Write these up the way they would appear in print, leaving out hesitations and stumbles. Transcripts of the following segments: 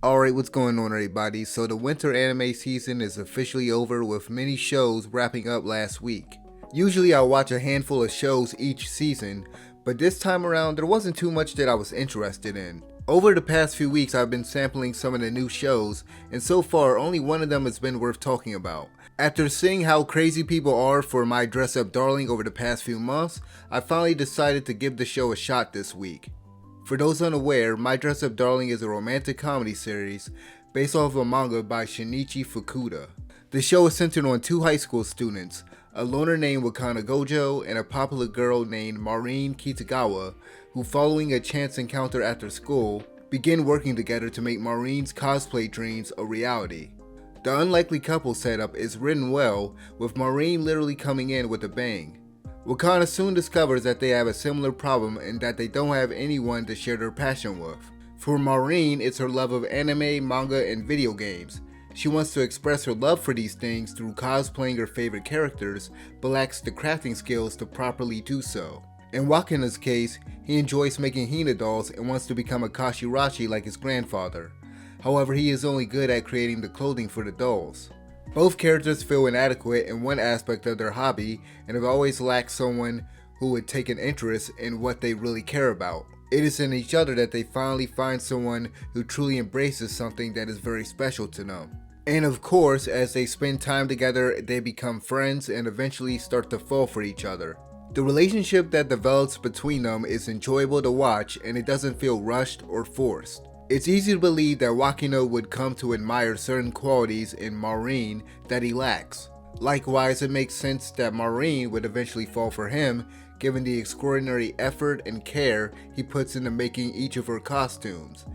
Alright, what's going on everybody? So the winter anime season is officially over with many shows wrapping up last week. Usually I'll watch a handful of shows each season, but this time around there wasn't too much that I was interested in. Over the past few weeks I've been sampling some of the new shows, and so far only one of them has been worth talking about. After seeing how crazy people are for My Dress Up Darling over the past few months, I finally decided to give the show a shot this week. For those unaware, My Dress Up Darling is a romantic comedy series based off of a manga by Shinichi Fukuda. The show is centered on two high school students, a loner named Wakana Gojo and a popular girl named Maureen Kitagawa, who following a chance encounter after school, begin working together to make Maureen's cosplay dreams a reality. The unlikely couple setup is written well, with Maureen literally coming in with a bang. Wakana soon discovers that they have a similar problem and that they don't have anyone to share their passion with. For Maureen, it's her love of anime, manga, and video games. She wants to express her love for these things through cosplaying her favorite characters, but lacks the crafting skills to properly do so. In Wakana's case, he enjoys making Hina dolls and wants to become a Kashirashi like his grandfather. However, he is only good at creating the clothing for the dolls. Both characters feel inadequate in one aspect of their hobby and have always lacked someone who would take an interest in what they really care about. It is in each other that they finally find someone who truly embraces something that is very special to them. And of course, as they spend time together, they become friends and eventually start to fall for each other. The relationship that develops between them is enjoyable to watch and it doesn't feel rushed or forced. It's easy to believe that Wakino would come to admire certain qualities in Maureen that he lacks. Likewise, it makes sense that Maureen would eventually fall for him given the extraordinary effort and care he puts into making each of her costumes.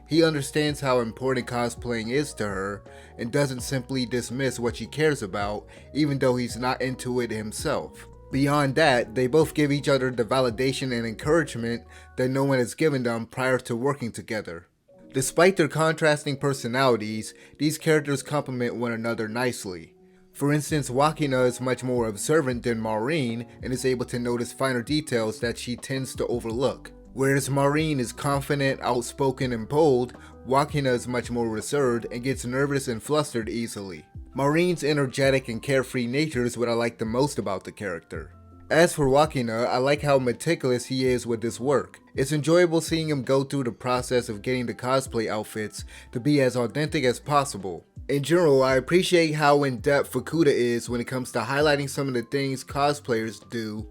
He understands how important cosplaying is to her and doesn't simply dismiss what she cares about even though he's not into it himself. Beyond that, they both give each other the validation and encouragement that no one has given them prior to working together. Despite their contrasting personalities, these characters complement one another nicely. For instance, Wakina is much more observant than Maureen and is able to notice finer details that she tends to overlook. Whereas Maureen is confident, outspoken, and bold, Wakina is much more reserved and gets nervous and flustered easily. Maureen's energetic and carefree nature is what I like the most about the character. As for Wakina, I like how meticulous he is with his work. It's enjoyable seeing him go through the process of getting the cosplay outfits to be as authentic as possible. In general, I appreciate how in-depth Fukuda is when it comes to highlighting some of the things cosplayers do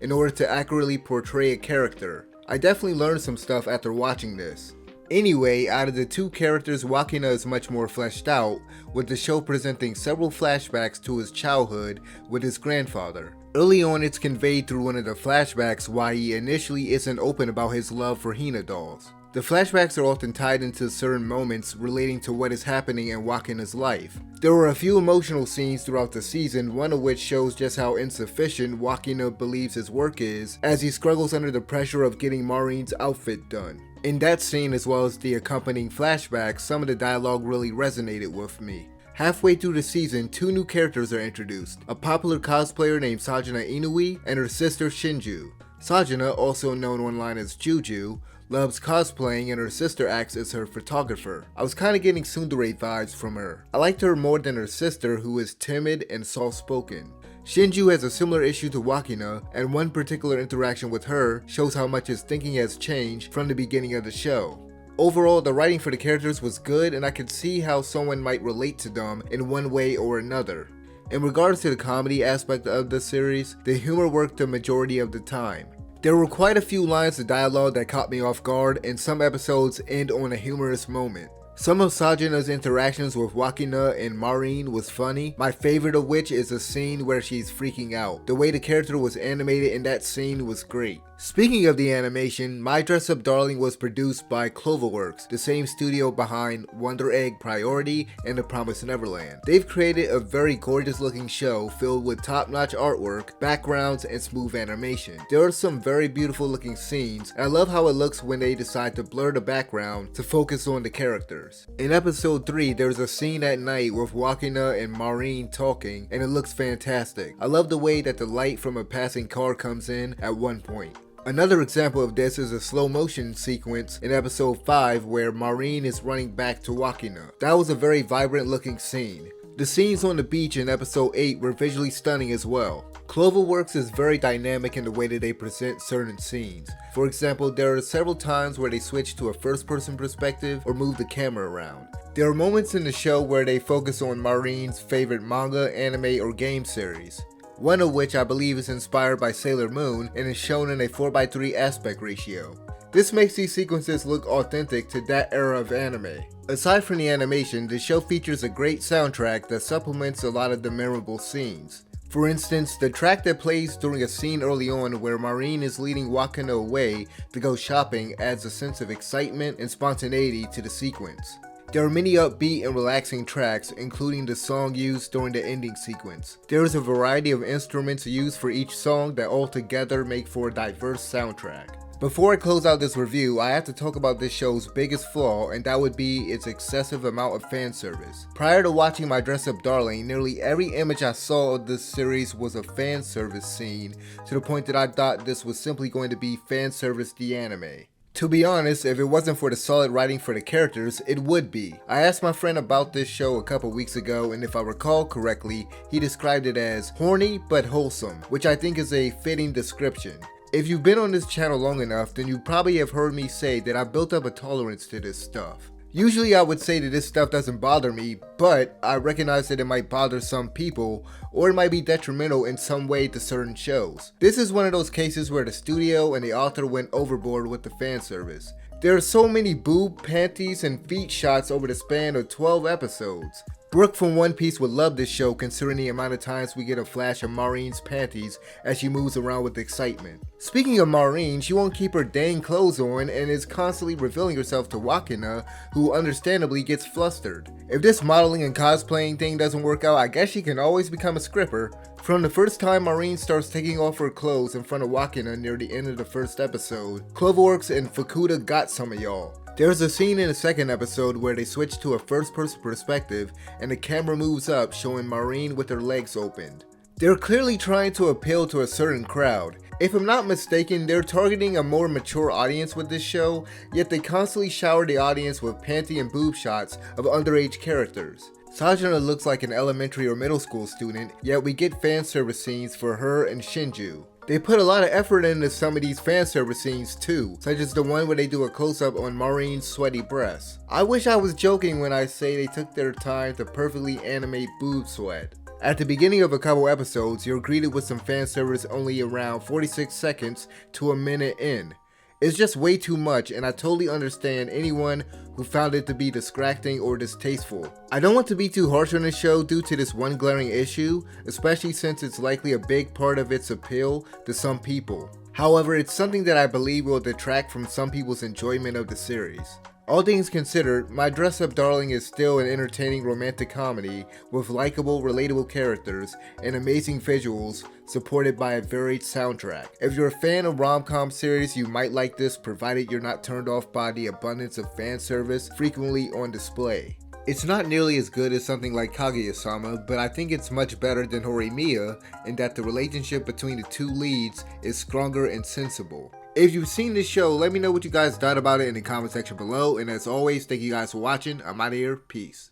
in order to accurately portray a character. I definitely learned some stuff after watching this. Anyway, out of the two characters, Wakina is much more fleshed out, with the show presenting several flashbacks to his childhood with his grandfather. Early on, it's conveyed through one of the flashbacks why he initially isn't open about his love for Hina dolls. The flashbacks are often tied into certain moments relating to what is happening in Wakina's life. There were a few emotional scenes throughout the season, one of which shows just how insufficient Wakina believes his work is, as he struggles under the pressure of getting Maureen's outfit done. In that scene, as well as the accompanying flashbacks, some of the dialogue really resonated with me. Halfway through the season, two new characters are introduced, a popular cosplayer named Sajina Inui and her sister Shinju. Sajina, also known online as Juju, loves cosplaying and her sister acts as her photographer. I was kinda getting tsundere vibes from her. I liked her more than her sister, who is timid and soft-spoken. Shinju has a similar issue to Wakina, and one particular interaction with her shows how much his thinking has changed from the beginning of the show. Overall, the writing for the characters was good and I could see how someone might relate to them in one way or another. In regards to the comedy aspect of the series, the humor worked the majority of the time. There were quite a few lines of dialogue that caught me off guard, and some episodes end on a humorous moment. Some of Sajina's interactions with Wakina and Maureen was funny, my favorite of which is a scene where she's freaking out. The way the character was animated in that scene was great. Speaking of the animation, My Dress Up Darling was produced by Cloverworks, the same studio behind Wonder Egg Priority and The Promised Neverland. They've created a very gorgeous looking show filled with top-notch artwork, backgrounds, and smooth animation. There are some very beautiful looking scenes, and I love how it looks when they decide to blur the background to focus on the characters. In episode 3, there's a scene at night with Wakina and Maureen talking, and it looks fantastic. I love the way that the light from a passing car comes in at one point. Another example of this is a slow motion sequence in episode 5 where Maureen is running back to Wakina. That was a very vibrant looking scene. The scenes on the beach in episode 8 were visually stunning as well. Cloverworks is very dynamic in the way that they present certain scenes. For example, there are several times where they switch to a first person perspective or move the camera around. There are moments in the show where they focus on Maureen's favorite manga, anime, or game series. One of which I believe is inspired by Sailor Moon and is shown in a 4:3 aspect ratio. This makes these sequences look authentic to that era of anime. Aside from the animation, the show features a great soundtrack that supplements a lot of the memorable scenes. For instance, the track that plays during a scene early on where Maureen is leading Wakana away to go shopping adds a sense of excitement and spontaneity to the sequence. There are many upbeat and relaxing tracks, including the song used during the ending sequence. There is a variety of instruments used for each song that all together make for a diverse soundtrack. Before I close out this review, I have to talk about this show's biggest flaw, and that would be its excessive amount of fan service. Prior to watching My Dress Up Darling, nearly every image I saw of this series was a fan service scene, to the point that I thought this was simply going to be fan service the anime. To be honest, if it wasn't for the solid writing for the characters, it would be. I asked my friend about this show a couple weeks ago, and if I recall correctly, he described it as horny but wholesome, which I think is a fitting description. If you've been on this channel long enough, then you probably have heard me say that I've built up a tolerance to this stuff. Usually I would say that this stuff doesn't bother me, but I recognize that it might bother some people, or it might be detrimental in some way to certain shows. This is one of those cases where the studio and the author went overboard with the fan service. There are so many boob, panties, and feet shots over the span of 12 episodes. Brooke from One Piece would love this show considering the amount of times we get a flash of Maureen's panties as she moves around with excitement. Speaking of Maureen, she won't keep her dang clothes on and is constantly revealing herself to Wakina, who understandably gets flustered. If this modeling and cosplaying thing doesn't work out, I guess she can always become a scripper. From the first time Maureen starts taking off her clothes in front of Wakina near the end of the first episode, Cloverworks and Fukuda got some of y'all. There's a scene in the second episode where they switch to a first-person perspective and the camera moves up showing Maureen with her legs opened. They're clearly trying to appeal to a certain crowd. If I'm not mistaken, they're targeting a more mature audience with this show, yet they constantly shower the audience with panty and boob shots of underage characters. Sajuna looks like an elementary or middle school student, yet we get fan service scenes for her and Shinju. They put a lot of effort into some of these fan service scenes too, such as the one where they do a close-up on Maureen's sweaty breasts. I wish I was joking when I say they took their time to perfectly animate boob sweat. At the beginning of a couple episodes, you're greeted with some fan service only around 46 seconds to a minute in. It's just way too much, and I totally understand anyone who found it to be distracting or distasteful. I don't want to be too harsh on the show due to this one glaring issue, especially since it's likely a big part of its appeal to some people. However, it's something that I believe will detract from some people's enjoyment of the series. All things considered, My Dress Up Darling is still an entertaining romantic comedy with likable, relatable characters and amazing visuals supported by a varied soundtrack. If you're a fan of rom-com series, you might like this provided you're not turned off by the abundance of fan service frequently on display. It's not nearly as good as something like Kaguya-sama, but I think it's much better than Horimiya in that the relationship between the two leads is stronger and sensible. If you've seen this show, let me know what you guys thought about it in the comment section below, and as always, thank you guys for watching. I'm out of here. Peace.